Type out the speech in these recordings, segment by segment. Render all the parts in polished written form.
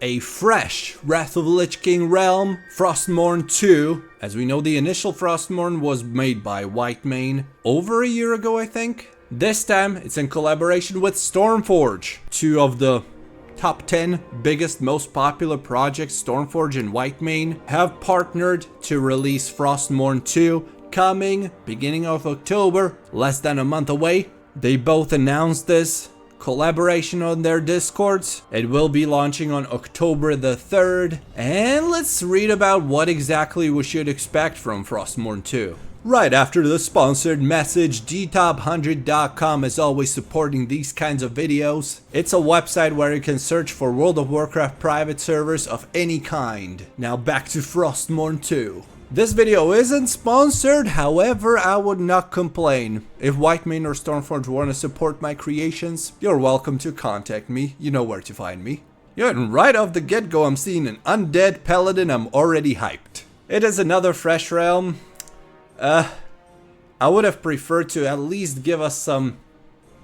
A fresh Wrath of the Lich King realm, FROSTMOURNE 2. As we know, the initial FROSTMOURNE was made by Whitemane over a year ago, I think. This time, it's in collaboration with Stormforge, two of the top 10 biggest, most popular projects. Stormforge and Whitemane have partnered to release FROSTMOURNE 2, coming beginning of October, less than a month away. They both announced this collaboration on their Discords. It will be launching on October the 3rd, and let's read about what exactly we should expect from FROSTMOURNE 2. Right after the sponsored message, gtop100.com is always supporting these kinds of videos. It's a website where you can search for World of Warcraft private servers of any kind. Now back to FROSTMOURNE 2. This video isn't sponsored, however, I would not complain. If Whitemane or Stormforge want to support my creations, you're welcome to contact me. You know where to find me. Yeah, and right off the get-go, I'm seeing an undead paladin. I'm already hyped. It is another fresh realm. I would have preferred to at least give us some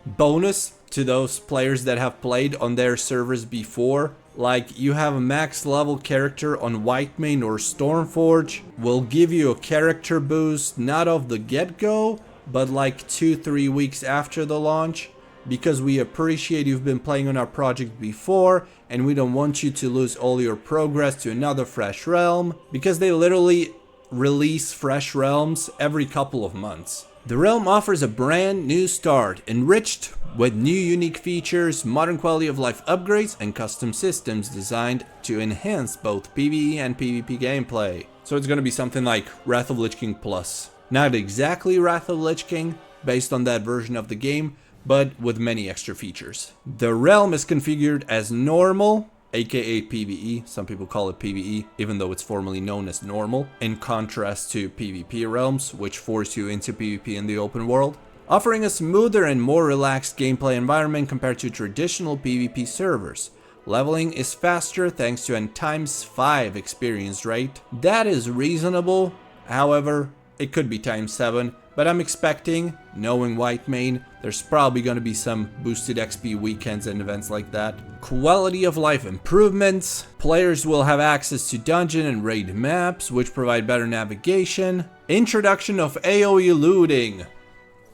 bonus to those players that have played on their servers before. Like, you have a max level character on Whitemane or Stormforge, will give you a character boost, not off the get-go, but like 2-3 weeks after the launch, because we appreciate you've been playing on our project before, and we don't want you to lose all your progress to another fresh realm, because they literally release fresh realms every couple of months. The realm offers a brand new start, enriched with new unique features, modern quality of life upgrades, and custom systems designed to enhance both PvE and PvP gameplay. So it's gonna be something like Wrath of Lich King Plus. Not exactly Wrath of Lich King, based on that version of the game, but with many extra features. The realm is configured as normal, aka PvE, some people call it PvE, even though it's formerly known as normal, in contrast to PvP realms, which force you into PvP in the open world, offering a smoother and more relaxed gameplay environment compared to traditional PvP servers. Leveling is faster thanks to a ×5 experience rate. That is reasonable, however, it could be ×7, but I'm expecting, knowing Whitemane, there's probably going to be some boosted XP weekends and events like that. Quality of life improvements. Players will have access to dungeon and raid maps, which provide better navigation. Introduction of AoE looting.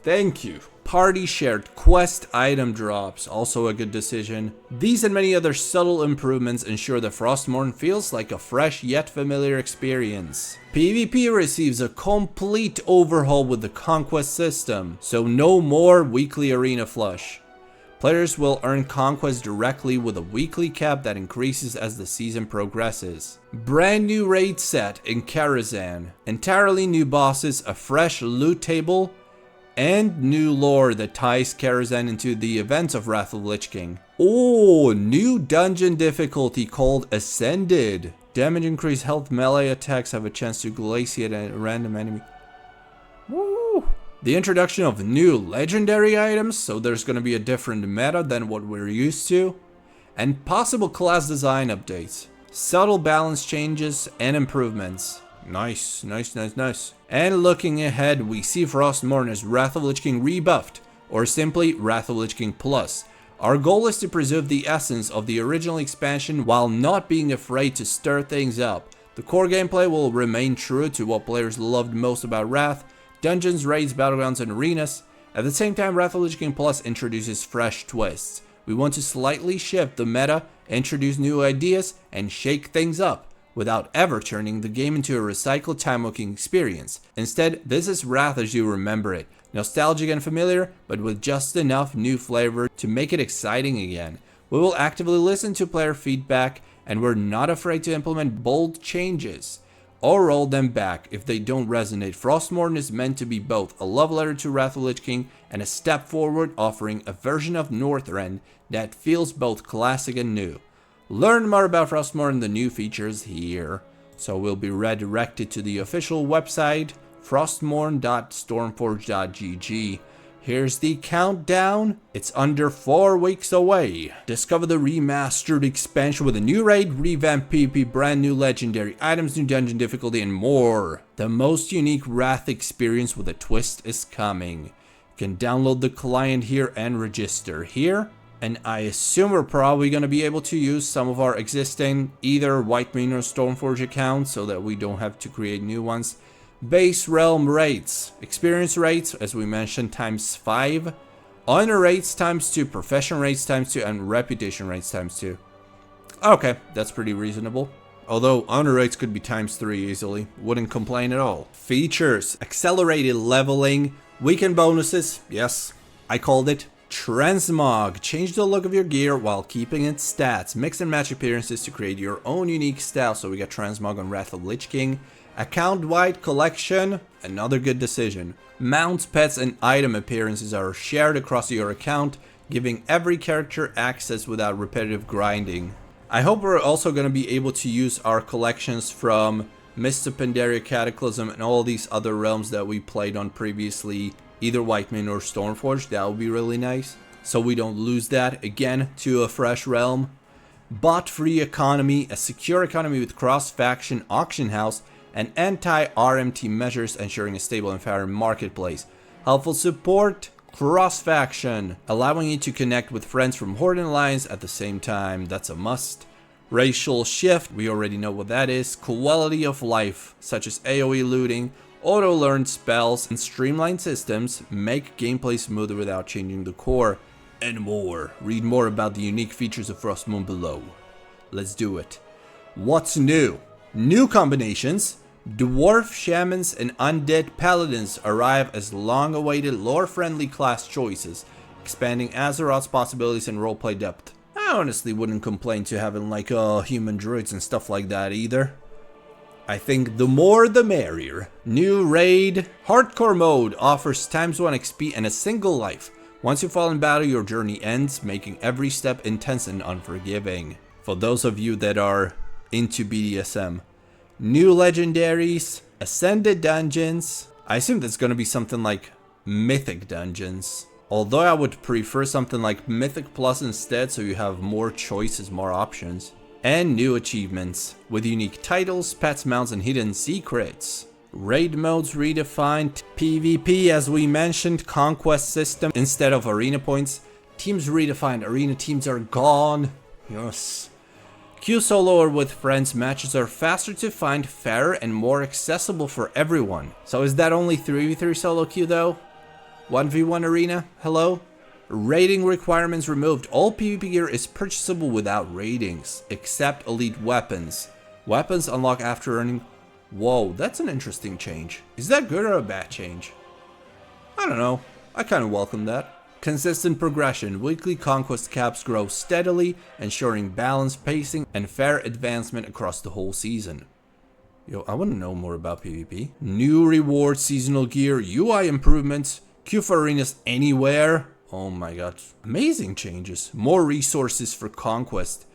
Thank you. Party shared quest item drops, also a good decision. These and many other subtle improvements ensure that FROSTMOURNE feels like a fresh yet familiar experience. PvP receives a complete overhaul with the conquest system, so no more weekly arena flush. Players will earn conquest directly with a weekly cap that increases as the season progresses. Brand new raid set in Karazhan. Entirely new bosses, a fresh loot table, and new lore that ties Karazhan into the events of Wrath of Lich King. Oh, new dungeon difficulty called Ascended. Damage increase, health, melee attacks have a chance to glaciate a random enemy. Woo! The introduction of new legendary items, so there's going to be a different meta than what we're used to. And possible class design updates. Subtle balance changes and improvements. Nice, nice, nice, nice. And looking ahead, we see FROSTMOURNE as Wrath of Lich King rebuffed, or simply Wrath of Lich King Plus. Our goal is to preserve the essence of the original expansion while not being afraid to stir things up. The core gameplay will remain true to what players loved most about Wrath: dungeons, raids, battlegrounds, and arenas. At the same time, Wrath of Lich King Plus introduces fresh twists. We want to slightly shift the meta, introduce new ideas, and shake things up, without ever turning the game into a recycled time-looking experience. Instead, this is Wrath as you remember it. Nostalgic and familiar, but with just enough new flavor to make it exciting again. We will actively listen to player feedback, and we're not afraid to implement bold changes, or roll them back if they don't resonate. FROSTMOURNE is meant to be both a love letter to Wrath of Lich King and a step forward, offering a version of Northrend that feels both classic and new. Learn more about FROSTMOURNE and the new features here. So we'll be redirected to the official website, frostmourne.stormforge.gg. Here's the countdown. It's under 4 weeks away. Discover the remastered expansion with a new raid, revamped PvP, brand new legendary items, new dungeon difficulty, and more. The most unique Wrath experience with a twist is coming. You can download the client here and register here. And I assume we're probably going to be able to use some of our existing either Whitemane or Stormforge accounts so that we don't have to create new ones. Base realm rates. Experience rates, as we mentioned, times 5. Honor rates times 2. Profession rates times 2. And reputation rates times 2. Okay, that's pretty reasonable. Although honor rates could be times 3 easily. Wouldn't complain at all. Features. Accelerated leveling. Weekend bonuses. Yes, I called it. Transmog. Change the look of your gear while keeping its stats. Mix and match appearances to create your own unique style. So we got Transmog on Wrath of Lich King. Account-wide collection. Another good decision. Mounts, pets, and item appearances are shared across your account, giving every character access without repetitive grinding. I hope we're also going to be able to use our collections from Mist of Pandaria, Cataclysm, and all these other realms that we played on previously, either Whitemane or Stormforge. That would be really nice, so we don't lose that again to a fresh realm. Bot-free economy, a secure economy with cross-faction auction house, and anti-RMT measures ensuring a stable and fair marketplace. Helpful support, cross-faction, allowing you to connect with friends from Horde and Alliance at the same time. That's a must. Racial shift, we already know what that is. Quality of life, such as AoE looting, auto-learned spells, and streamlined systems make gameplay smoother without changing the core, and more. Read more about the unique features of FROSTMOURNE below. Let's do it. What's new? New combinations. Dwarf Shamans and Undead Paladins arrive as long-awaited lore-friendly class choices, expanding Azeroth's possibilities and roleplay depth. I honestly wouldn't complain to having like human druids and stuff like that either. I think the more the merrier. New raid. Hardcore mode offers times 1 XP and a single life. Once you fall in battle, your journey ends, making every step intense and unforgiving. For those of you that are into BDSM. New legendaries, ascended dungeons. I assume that's going to be something like mythic dungeons. Although I would prefer something like mythic plus instead, so you have more choices, more options. And new achievements with unique titles, pets, mounts, and hidden secrets. Raid modes redefined. PvP, as we mentioned, conquest system instead of arena points. Teams redefined. Arena teams are gone. Yes. Queue solo or with friends, matches are faster to find, fairer, and more accessible for everyone. So is that only 3v3 solo queue though? 1v1 arena? Hello? Rating requirements removed. All PvP gear is purchasable without ratings, except elite weapons. Weapons unlock after earning... Whoa, that's an interesting change. Is that good or a bad change? I don't know. I kind of welcome that. Consistent progression. Weekly conquest caps grow steadily, ensuring balanced pacing and fair advancement across the whole season. Yo, I want to know more about PvP. New reward, seasonal gear, UI improvements, queue for arenas anywhere. Oh my god. Amazing changes. More resources for conquest.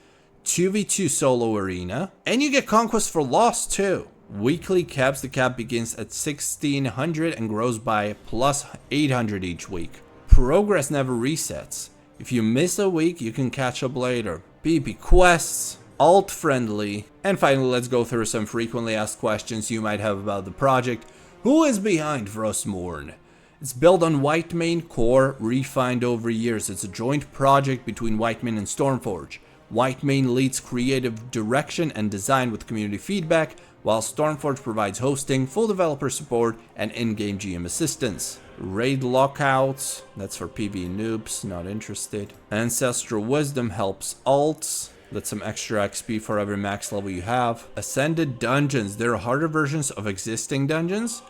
2v2 solo arena. And you get conquest for loss too. Weekly caps. The cap begins at 1600 and grows by plus 800 each week. Progress never resets. If you miss a week, you can catch up later. PvP quests, alt friendly, and finally let's go through some frequently asked questions you might have about the project. Who is behind FROSTMOURNE? It's built on Whitemane core, refined over years. It's a joint project between Whitemane and Stormforge. Whitemane leads creative direction and design with community feedback, while Stormforge provides hosting, full developer support, and in-game GM assistance. Raid lockouts, that's for PvE noobs, not interested. Ancestral Wisdom helps alts, that's some extra XP for every max level you have. Ascended Dungeons, they're harder versions of existing dungeons,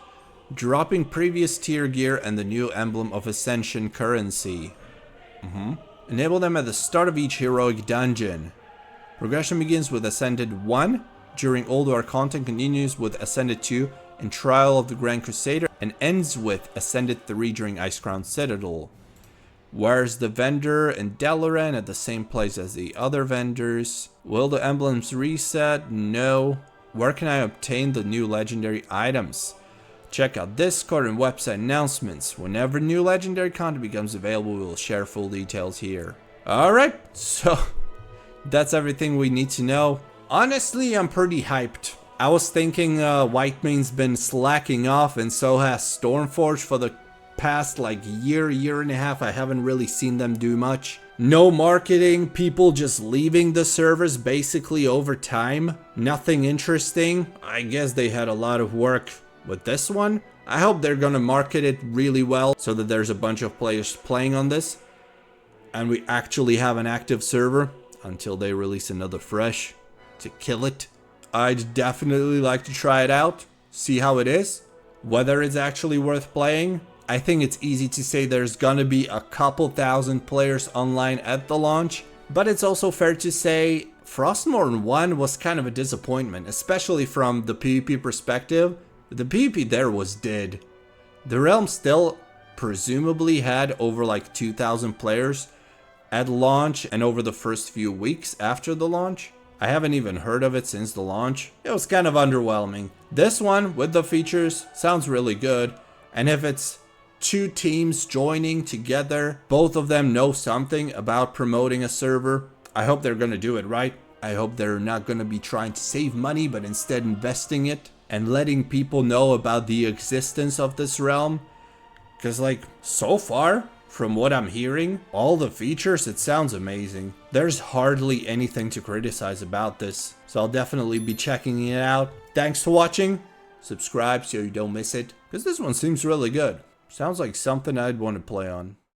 dropping previous tier gear and the new emblem of Ascension currency. Enable them at the start of each heroic dungeon. Progression begins with Ascended 1, during Old War content, continues with Ascended 2 in Trial of the Grand Crusader, and ends with Ascended 3 during Icecrown Citadel. Where's the vendor in Dalaran at the same place as the other vendors? Will the emblems reset? No. Where can I obtain the new legendary items? Check out Discord and website announcements. Whenever new legendary content becomes available, we will share full details here. Alright, so that's everything we need to know. Honestly, I'm pretty hyped. I was thinking Whitemane's been slacking off, and so has Stormforge for the past like year and a half. I haven't really seen them do much. No marketing, people just leaving the servers basically over time. Nothing interesting. I guess they had a lot of work with this one. I hope they're gonna market it really well so that there's a bunch of players playing on this and we actually have an active server until they release another fresh to kill it. I'd definitely like to try it out, see how it is, whether it's actually worth playing. I think it's easy to say there's gonna be a couple thousand players online at the launch, but it's also fair to say FROSTMOURNE 1 was kind of a disappointment, especially from the PvP perspective. The PvP there was dead. The realm still presumably had over like 2,000 players at launch and over the first few weeks after the launch. I haven't even heard of it since the launch. It was kind of underwhelming. This one with the features sounds really good, and if it's two teams joining together, both of them know something about promoting a server, I hope they're gonna do it right. I hope they're not gonna be trying to save money but instead investing it and letting people know about the existence of this realm. Because like so far from what I'm hearing, all the features, it sounds amazing. There's hardly anything to criticize about this, so I'll definitely be checking it out. Thanks for watching. Subscribe so you don't miss it, because this one seems really good. Sounds like something I'd want to play on.